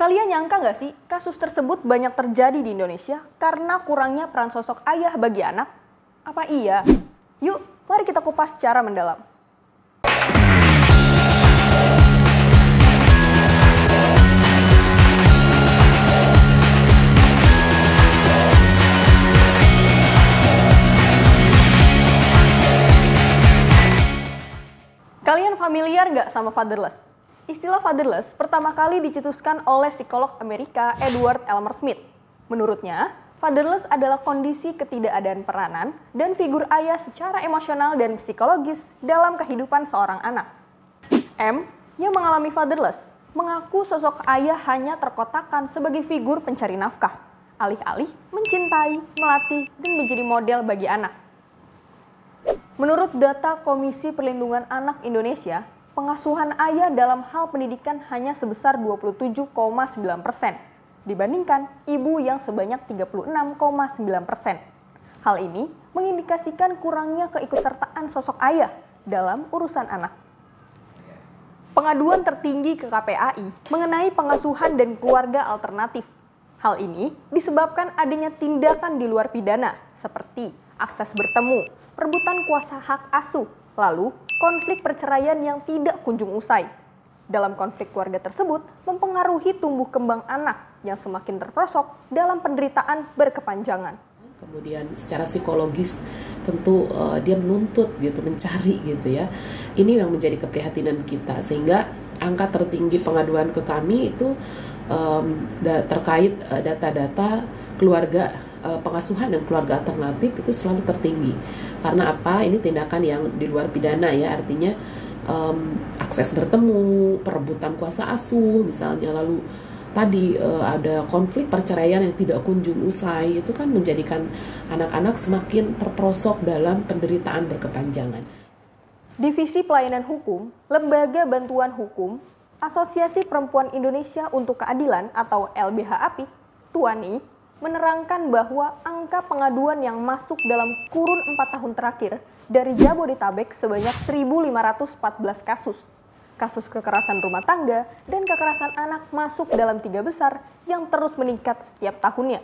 Kalian nyangka nggak sih kasus tersebut banyak terjadi di Indonesia karena kurangnya peran sosok ayah bagi anak? Apa iya? Yuk, mari kita kupas secara mendalam. Kalian familiar nggak sama fatherless? Istilah fatherless pertama kali dicetuskan oleh psikolog Amerika Edward Elmer Smith. Menurutnya, fatherless adalah kondisi ketidakadaan peranan dan figur ayah secara emosional dan psikologis dalam kehidupan seorang anak. M, yang mengalami fatherless, mengaku sosok ayah hanya terkotakkan sebagai figur pencari nafkah, alih-alih mencintai, melatih, dan menjadi model bagi anak. Menurut data Komisi Perlindungan Anak Indonesia, pengasuhan ayah dalam hal pendidikan hanya sebesar 27,9% dibandingkan ibu yang sebanyak 36,9%. Hal ini mengindikasikan kurangnya keikutsertaan sosok ayah dalam urusan anak. Pengaduan tertinggi ke KPAI mengenai pengasuhan dan keluarga alternatif. Hal ini disebabkan adanya tindakan di luar pidana seperti akses bertemu, perebutan kuasa hak asuh, lalu konflik perceraian yang tidak kunjung usai. Dalam konflik keluarga tersebut mempengaruhi tumbuh kembang anak yang semakin terperosok dalam penderitaan berkepanjangan. Kemudian secara psikologis tentu dia menuntut gitu, mencari gitu ya. Ini yang menjadi keprihatinan kita, sehingga angka tertinggi pengaduan ke kami itu terkait data-data keluarga pengasuhan dan keluarga alternatif itu selalu tertinggi. Karena apa? Ini tindakan yang di luar pidana ya, artinya akses bertemu, perebutan kuasa asuh misalnya, lalu tadi ada konflik perceraian yang tidak kunjung usai, itu kan menjadikan anak-anak semakin terperosok dalam penderitaan berkepanjangan. Divisi Pelayanan Hukum, Lembaga Bantuan Hukum, Asosiasi Perempuan Indonesia untuk Keadilan atau LBH-API, Tuani, menerangkan bahwa angka pengaduan yang masuk dalam kurun 4 tahun terakhir dari Jabodetabek sebanyak 1.514 kasus. Kasus kekerasan rumah tangga dan kekerasan anak masuk dalam 3 besar yang terus meningkat setiap tahunnya.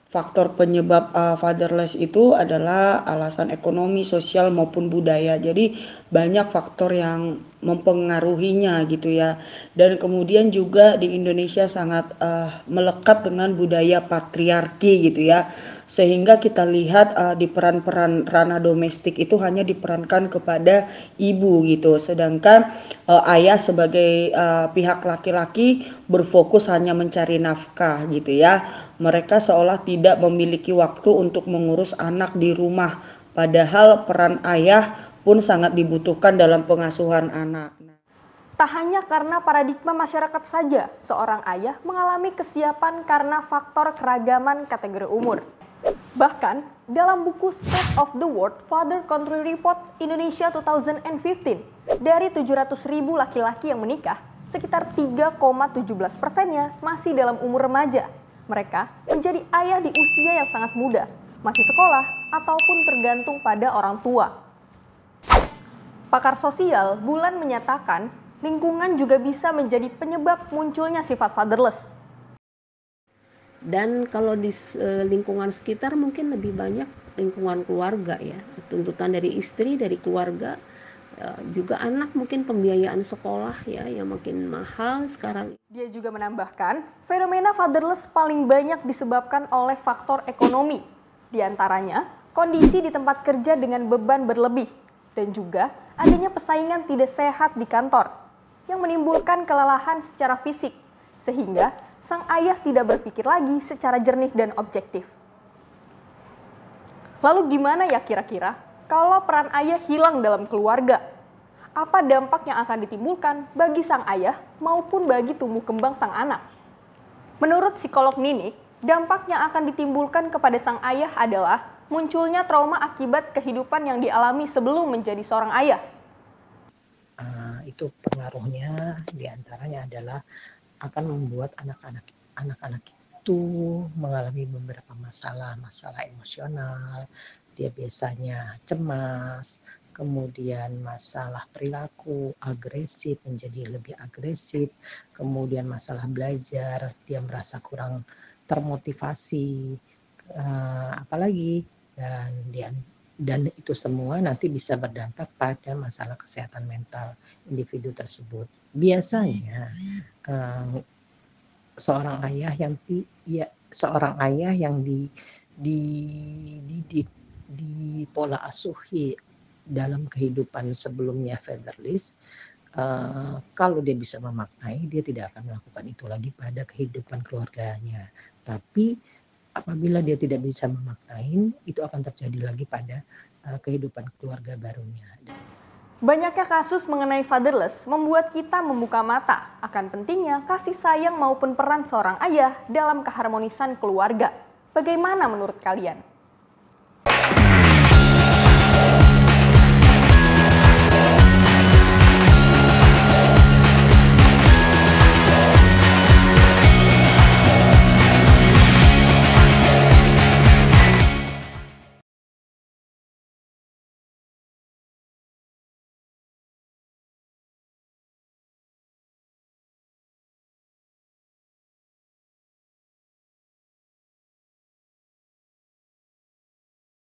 Faktor penyebab fatherless itu adalah alasan ekonomi, sosial maupun budaya. Jadi banyak faktor yang mempengaruhinya gitu ya. Dan kemudian juga di Indonesia sangat melekat dengan budaya patriarki gitu ya. Sehingga kita lihat di peran-peran ranah domestik itu hanya diperankan kepada ibu gitu. Sedangkan ayah sebagai pihak laki-laki berfokus hanya mencari nafkah gitu ya. Mereka seolah tidak memiliki waktu untuk mengurus anak di rumah, padahal peran ayah pun sangat dibutuhkan dalam pengasuhan anak. Tak hanya karena paradigma masyarakat saja, seorang ayah mengalami kesiapan karena faktor keragaman kategori umur. Bahkan, dalam buku State of the World Father Country Report Indonesia 2015, dari 700.000 laki-laki yang menikah, sekitar 3,17%-nya masih dalam umur remaja. Mereka menjadi ayah di usia yang sangat muda, masih sekolah, ataupun tergantung pada orang tua. Pakar sosial Bulan menyatakan, lingkungan juga bisa menjadi penyebab munculnya sifat fatherless. Dan kalau di lingkungan sekitar mungkin lebih banyak lingkungan keluarga ya, tuntutan dari istri, dari keluarga, juga anak mungkin pembiayaan sekolah ya yang makin mahal sekarang. Dia juga menambahkan, fenomena fatherless paling banyak disebabkan oleh faktor ekonomi. Di antaranya, kondisi di tempat kerja dengan beban berlebih, dan juga adanya persaingan tidak sehat di kantor, yang menimbulkan kelelahan secara fisik, sehingga sang ayah tidak berpikir lagi secara jernih dan objektif. Lalu gimana ya kira-kira kalau peran ayah hilang dalam keluarga? Apa dampak yang akan ditimbulkan bagi sang ayah maupun bagi tumbuh kembang sang anak? Menurut psikolog Ninik, dampak yang akan ditimbulkan kepada sang ayah adalah munculnya trauma akibat kehidupan yang dialami sebelum menjadi seorang ayah. Itu pengaruhnya diantaranya adalah akan membuat anak-anak itu mengalami beberapa masalah emosional. Dia biasanya cemas, kemudian masalah perilaku agresif menjadi lebih agresif, kemudian masalah belajar dia merasa kurang termotivasi, apalagi dan itu semua nanti bisa berdampak pada masalah kesehatan mental individu tersebut. Biasanya seorang ayah yang dididik di pola asuhi dalam kehidupan sebelumnya fatherless, kalau dia bisa memaknai, dia tidak akan melakukan itu lagi pada kehidupan keluarganya. Tapi apabila dia tidak bisa memaknai, itu akan terjadi lagi pada kehidupan keluarga barunya. Banyaknya kasus mengenai fatherless membuat kita membuka mata akan pentingnya kasih sayang maupun peran seorang ayah dalam keharmonisan keluarga. Bagaimana menurut kalian?